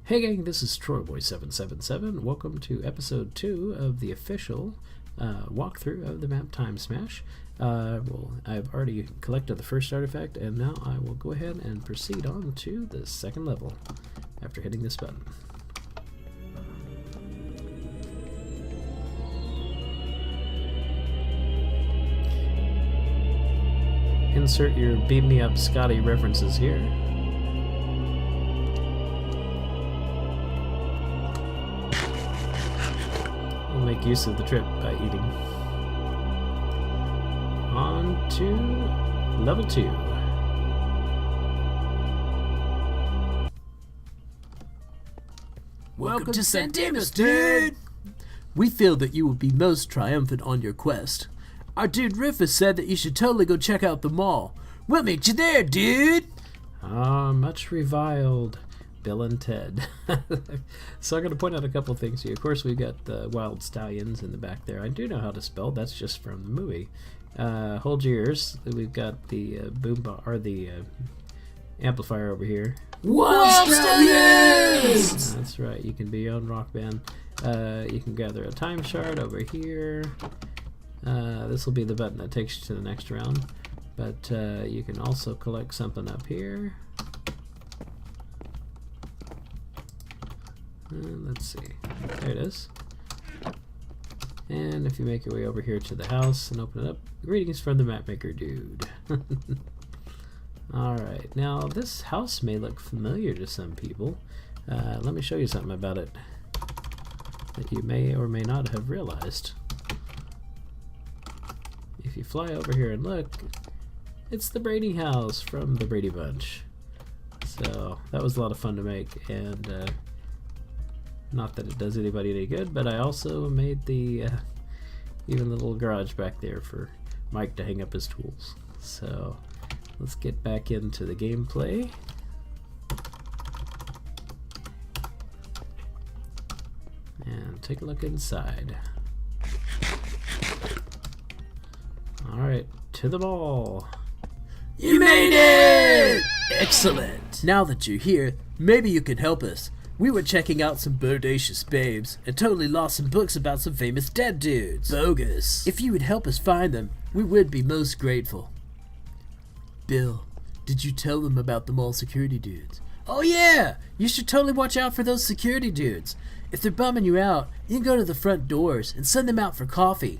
Hey gang, this is TroyBoy777. Welcome to episode 2 of the official walkthrough of the map Time Smash. I've already collected the first artifact, and now I will go ahead and proceed on to the second level after hitting this button. Insert your Beam Me Up Scotty references here. We'll make use of the trip by eating. On to level 2. Welcome to San Dimas, dude! We feel that you will be most triumphant on your quest. Our dude Rufus said that you should totally go check out the mall. We'll meet you there, dude! Much reviled Bill and Ted. So I'm going to point out a couple things here. Of course, we've got the wild stallions in the back there. I do know how to spell. That's just from the movie. Hold your ears. We've got the amplifier over here. Wild stallions! That's right. You can be your own rock band. You can gather a time shard over here. This will be the button that takes you to the next round. But you can also collect something up here. Let's see. There it is. And if you make your way over here to the house and open it up, greetings from the Mapmaker dude. Alright, now this house may look familiar to some people. Let me show you something about it that you may or may not have realized. If you fly over here and look, it's the Brady house from the Brady Bunch. So that was a lot of fun to make, and not that it does anybody any good, but I also made the even the little garage back there for Mike to hang up his tools. So let's get back into the gameplay. And take a look inside. Alright, to the mall. You made it! Excellent! Now that you're here, maybe you can help us. We were checking out some bodacious babes and totally lost some books about some famous dead dudes. Bogus. If you would help us find them, we would be most grateful. Bill, did you tell them about the mall security dudes? Oh yeah! You should totally watch out for those security dudes. If they're bumming you out, you can go to the front doors and send them out for coffee.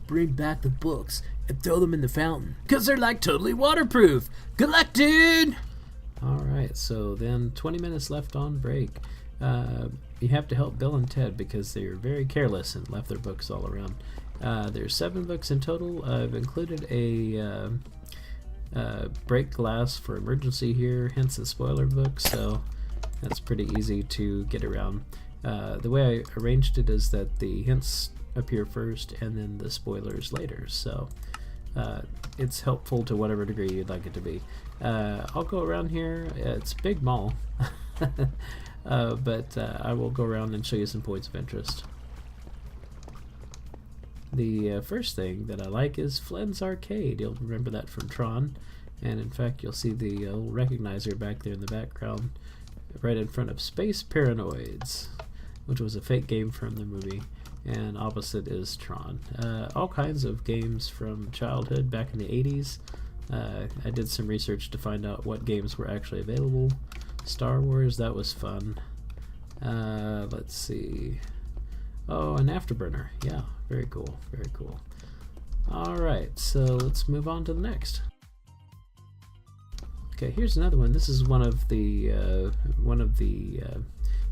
Bring back the books and throw them in the fountain, 'cause they're like totally waterproof. Good luck, dude! Alright, so then 20 minutes left on break. You have to help Bill and Ted because they were very careless and left their books all around. There's 7 books in total. I've included a break glass for emergency here, hence the spoiler book, so that's pretty easy to get around. The way I arranged it is that the hints appear first and then the spoilers later, so it's helpful to whatever degree you'd like it to be. I'll go around here. It's a big mall, but I will go around and show you some points of interest. The first thing that I like is Flynn's Arcade. You'll remember that from Tron, and in fact you'll see the old recognizer back there in the background right in front of Space Paranoids, which was a fake game from the movie, and opposite is Tron. All kinds of games from childhood back in the 80s. I did some research to find out what games were actually available. Star Wars, that was fun. Let's see. Oh, an Afterburner. Yeah, very cool, very cool. Alright, so let's move on to the next. Okay, here's another one. This is one of the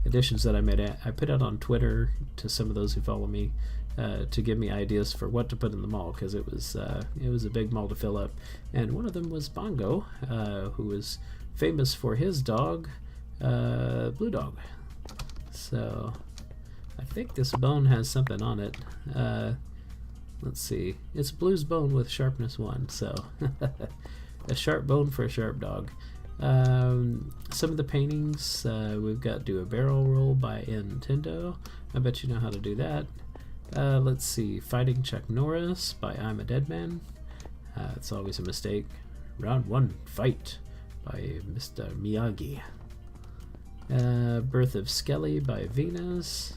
additions that I made. I put out on Twitter to some of those who follow me to give me ideas for what to put in the mall, because it was a big mall to fill up, and one of them was Bongo, who is famous for his dog, Blue Dog. So I think this bone has something on it. Let's see. It's Blue's bone with sharpness 1, so a sharp bone for a sharp dog. Some of the paintings, we've got Do a Barrel Roll by Nintendo. I bet you know how to do that. Let's see, Fighting Chuck Norris by I'm a Dead Man. It's always a mistake. Round 1, Fight by Mr. Miyagi. Birth of Skelly by Venus.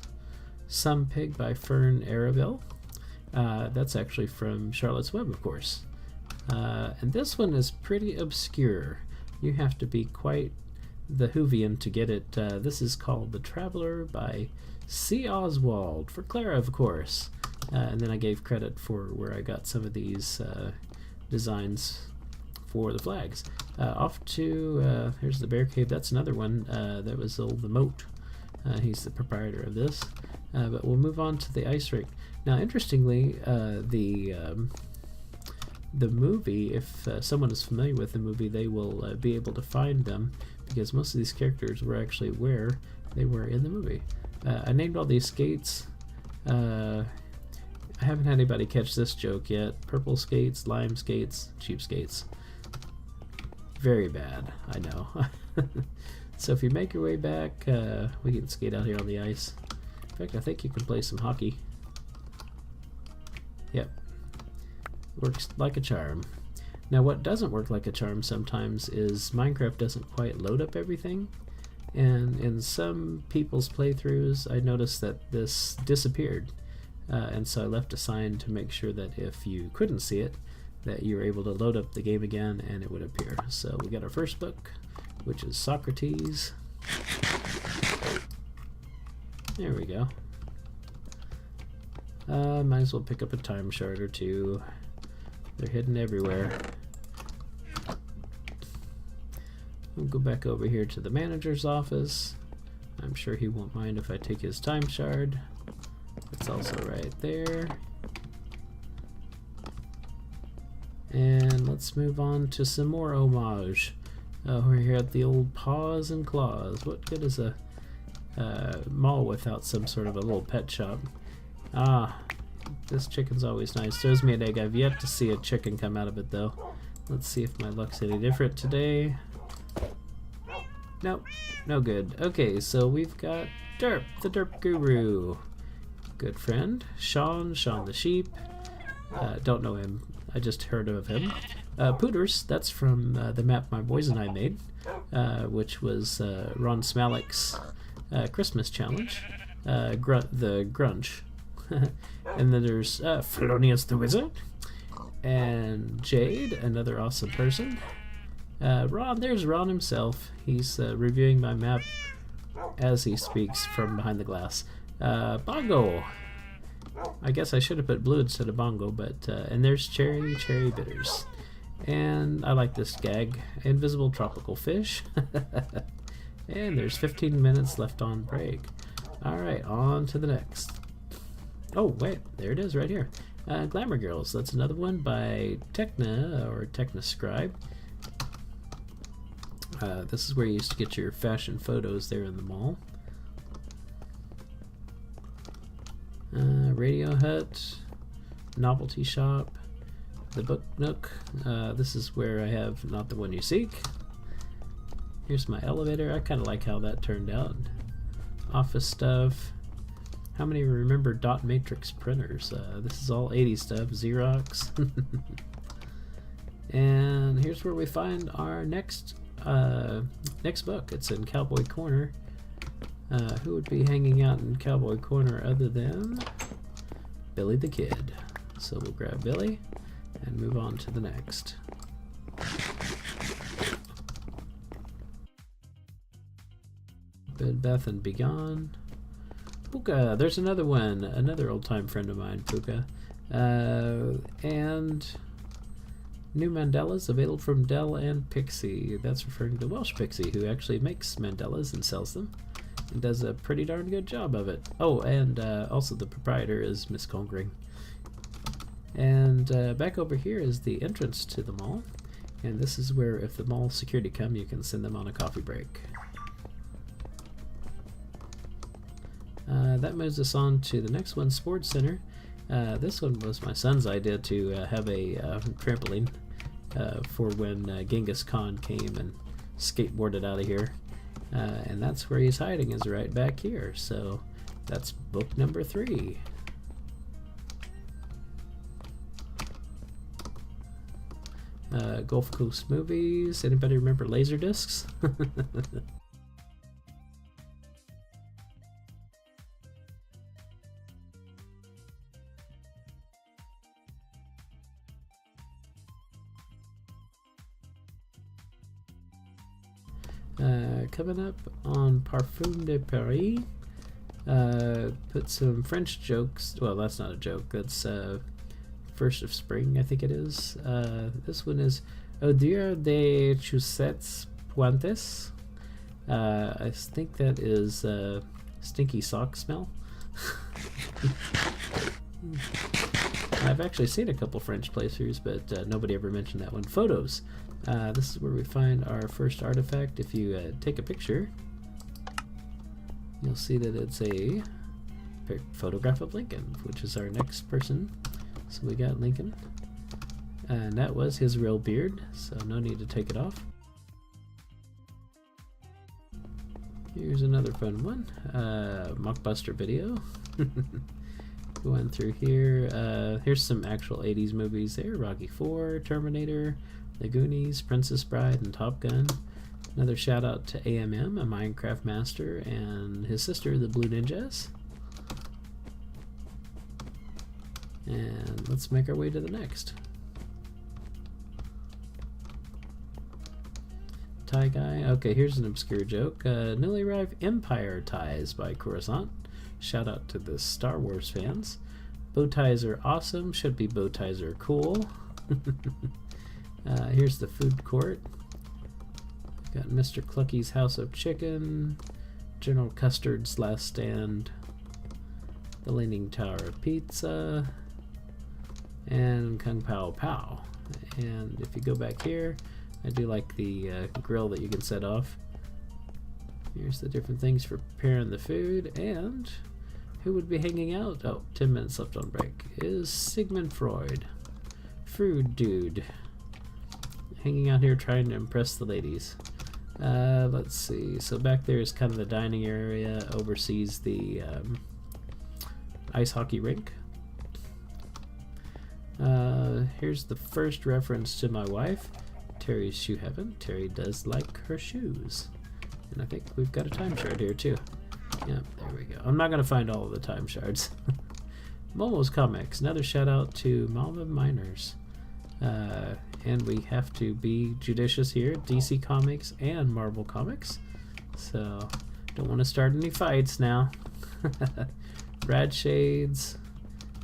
Some Pig by Fern Arabelle. That's actually from Charlotte's Web, of course. And this one is pretty obscure. You have to be quite the Whovian to get it. This is called The Traveler by C. Oswald, for Clara, of course. And then I gave credit for where I got some of these designs for the flags. Off to, here's the Bear Cave. That's another one. That was the Moat. He's the proprietor of this. But we'll move on to the ice rink. Now, interestingly, the movie, if someone is familiar with the movie, they will be able to find them, because most of these characters were actually where they were in the movie. I named all these skates. I haven't had anybody catch this joke yet. Purple skates, lime skates, cheap skates. Very bad, I know. So if you make your way back, we can skate out here on the ice. In fact, I think you can play some hockey. Yep. Works like a charm. Now, what doesn't work like a charm sometimes is Minecraft doesn't quite load up everything. And in some people's playthroughs, I noticed that this disappeared. And so I left a sign to make sure that if you couldn't see it, that you were able to load up the game again and it would appear. So we got our first book, which is Socrates. There we go. Might as well pick up a time shard or two. They're hidden everywhere. We'll go back over here to the manager's office. I'm sure he won't mind if I take his time shard. It's also right there. And let's move on to some more homage. We're here at the old Paws and Claws. What good is a mall without some sort of a little pet shop? Ah, this chicken's always nice. Throws me an egg. I've yet to see a chicken come out of it, though. Let's see if my luck's any different today. Nope, no good. Okay, so we've got Derp, the Derp Guru. Good friend. Sean the sheep. Don't know him. I just heard of him. Pooters, that's from the map my boys and I made, which was Ron Smalik's Christmas challenge. The Grunge. And then there's Felonious the Wizard. And Jade, another awesome person. Ron, there's Ron himself. He's reviewing my map as he speaks from behind the glass. Bongo. I guess I should have put blue instead of bongo, but and there's Cherry Bitters. And I like this gag. Invisible tropical fish. And there's 15 minutes left on break. Alright, on to the next. Oh, wait, there it is right here. Glamour Girls, that's another one by Techna, or Technoscribe. This is where you used to get your fashion photos there in the mall. Radio Hut, Novelty Shop, the Book Nook. This is where I have Not the One You Seek. Here's my elevator. I kind of like how that turned out. Office stuff. How many remember dot matrix printers? This is all 80s stuff. Xerox. And here's where we find our next book. It's in Cowboy Corner. Who would be hanging out in Cowboy Corner other than Billy the Kid? So we'll grab Billy and move on to the next. Bed Bath and Beyond. Puka, there's another one, another old-time friend of mine, Puka. And new Mandalas available from Dell and Pixie. That's referring to Welsh Pixie, who actually makes Mandalas and sells them. And does a pretty darn good job of it. Oh, and also the proprietor is Miss Congring. And back over here is the entrance to the mall. And this is where, if the mall security come, you can send them on a coffee break. That moves us on to the next one, Sports Center. This one was my son's idea to have a trampoline for when Genghis Khan came and skateboarded out of here. And that's where he's hiding, is right back here. So that's book number 3. Gulf Coast Movies. Anybody remember Laserdiscs? Coming up on Parfum de Paris, put some French jokes. Well, that's not a joke. That's First of Spring, I think it is. This one is Odeur de Chaussettes Pointes. I think that is stinky sock smell. I've actually seen a couple French playthroughs, but nobody ever mentioned that one. Photos. This is where we find our first artifact. If you take a picture, you'll see that it's a photograph of Lincoln, which is our next person. So we got Lincoln, and that was his real beard, so no need to take it off. Here's another fun one, Mockbuster video. Going through here, here's some actual 80s movies there. Rocky IV, Terminator, The Goonies, Princess Bride, and Top Gun. Another shout out to AMM, a Minecraft master, and his sister, the Blue Ninjas. And let's make our way to the next. Tie guy. Okay, here's an obscure joke. Newly arrived Empire ties by Coruscant. Shout out to the Star Wars fans. Bow ties are awesome. Should be bow ties are cool. Here's the food court. Got Mr. Clucky's House of Chicken, General Custard's Last Stand, the Leaning Tower of Pizza, and Kung Pao Pao. And if you go back here, I do like the grill that you can set off. Here's the different things for preparing the food, and who would be hanging out? Oh, 10 minutes left on break. Is Sigmund Freud. Food dude. Hanging out here trying to impress the ladies. Let's see. So back there is kind of the dining area, oversees the ice hockey rink. Here's the first reference to my wife, Terry's Shoe Heaven. Terry does like her shoes. And I think we've got a time shard here too. Yep, there we go. I'm not going to find all of the time shards. Momo's Comics. Another shout out to Malva Miners. And we have to be judicious here. DC Comics and Marvel Comics. So, don't want to start any fights now. Rad Shades.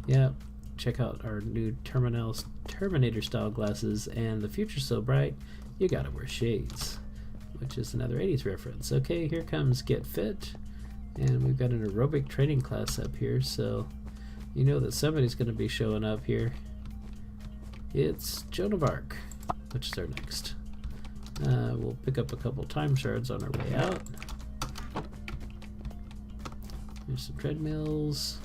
Yep. Check out our new Terminator style glasses, and the future's so bright you gotta wear shades, which is another 80s reference. Okay, here comes Get Fit, and we've got an aerobic training class up here, so you know that somebody's going to be showing up here. It's Joan of Arc, which is our next. We'll pick up a couple time shards on our way out. There's some treadmills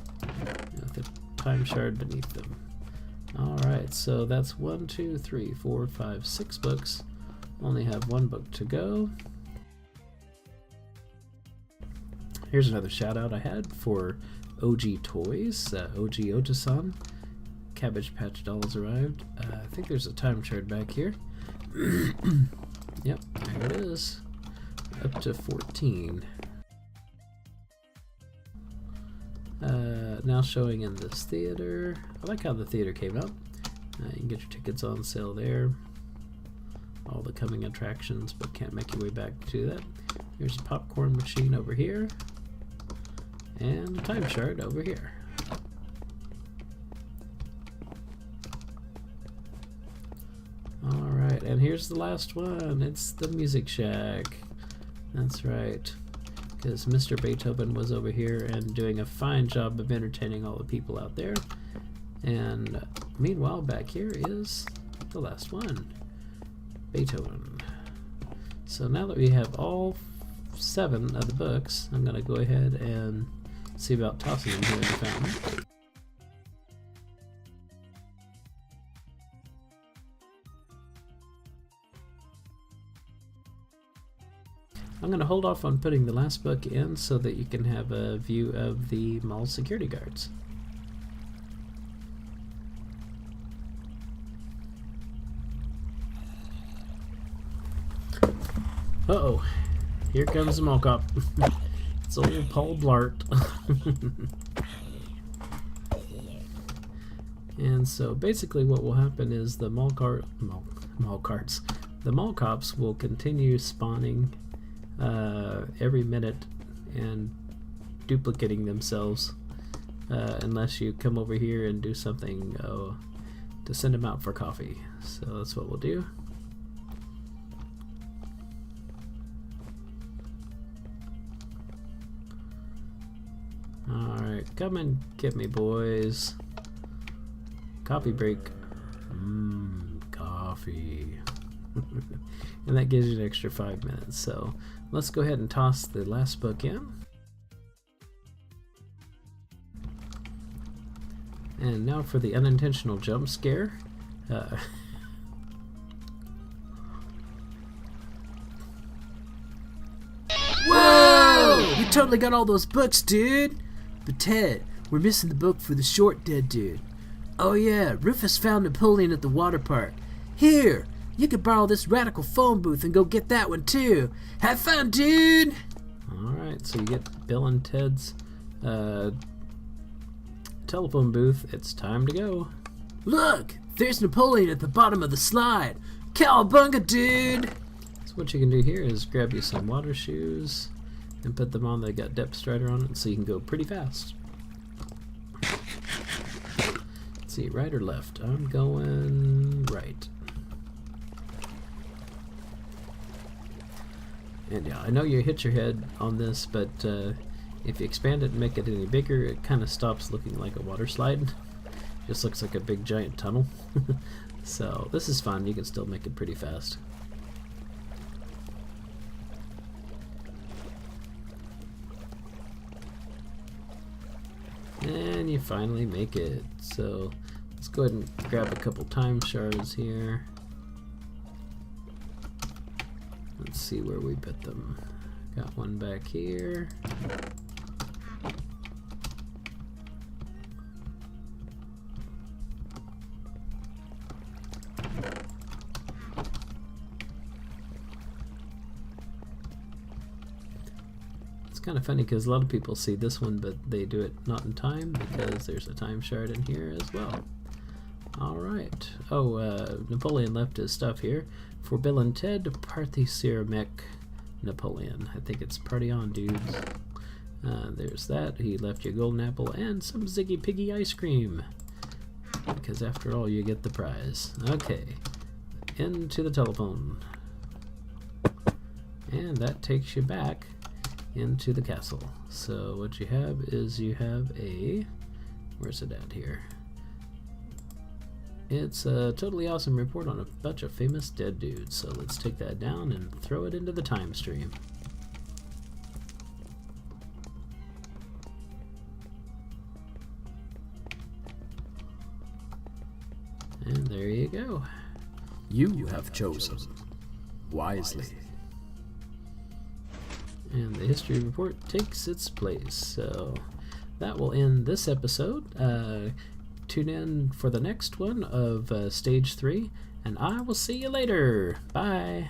with a time shard beneath them. Alright, so that's 1, 2, 3, 4, 5, 6 books. Only have one book to go. Here's another shout out I had for OG Toys, OG Otasan. Cabbage Patch Dolls arrived. I think there's a time shard back here. Yep, there it is. Up to 14. Now showing in this theater. I like how the theater came out. You can get your tickets on sale there. All the coming attractions, but can't make your way back to that. Here's a popcorn machine over here. And a time shard over here. Alright, and here's the last one. It's the Music Shack. That's right. Because Mr. Beethoven was over here and doing a fine job of entertaining all the people out there. And meanwhile, back here is the last one. Beethoven. So now that we have all 7 of the books, I'm going to go ahead and see about tossing them here in the fountain. I'm going to hold off on putting the last book in so that you can have a view of the mall security guards. Uh-oh, here comes the mall cop. It's old Paul Blart. And so basically what will happen is the mall cops will continue spawning every minute and duplicating themselves unless you come over here and do something to send them out for coffee. So that's what we'll do. Alright, come and get me, boys. Coffee break. Coffee. And that gives you an extra 5 minutes. So let's go ahead and toss the last book in. And now for the unintentional jump scare. Whoa! You totally got all those books, dude! But Ted, we're missing the book for the short dead dude. Oh yeah, Rufus found Napoleon at the water park. Here, you could borrow this radical phone booth and go get that one too. Have fun, dude! Alright, so you get Bill and Ted's telephone booth. It's time to go. Look, there's Napoleon at the bottom of the slide. Cowabunga, dude! So what you can do here is grab you some water shoes and put them on. They got depth strider on it, so you can go pretty fast. Let's see, right or left? I'm going right. And yeah, I know you hit your head on this, but if you expand it and make it any bigger, it kind of stops looking like a water slide. Just looks like a big giant tunnel. So this is fun. You can still make it pretty fast. And you finally make it. So let's go ahead and grab a couple time shards here. Let's see where we put them. Got one back here. It's kind of funny because a lot of people see this one, but they do it not in time because there's a time shard in here as well. Alright. Oh, Napoleon left his stuff here. For Bill and Ted, Parthysirmec Napoleon. I think it's party on, dudes. There's that. He left you a golden apple and some Ziggy Piggy ice cream. Because after all, you get the prize. Okay. Into the telephone. And that takes you back into the castle. So what you have is you have a... Where's it at here? It's a totally awesome report on a bunch of famous dead dudes. So let's take that down and throw it into the time stream. And there you go. You have chosen wisely. And the history report takes its place. So that will end this episode. Tune in for the next one of Stage 3, and I will see you later. Bye.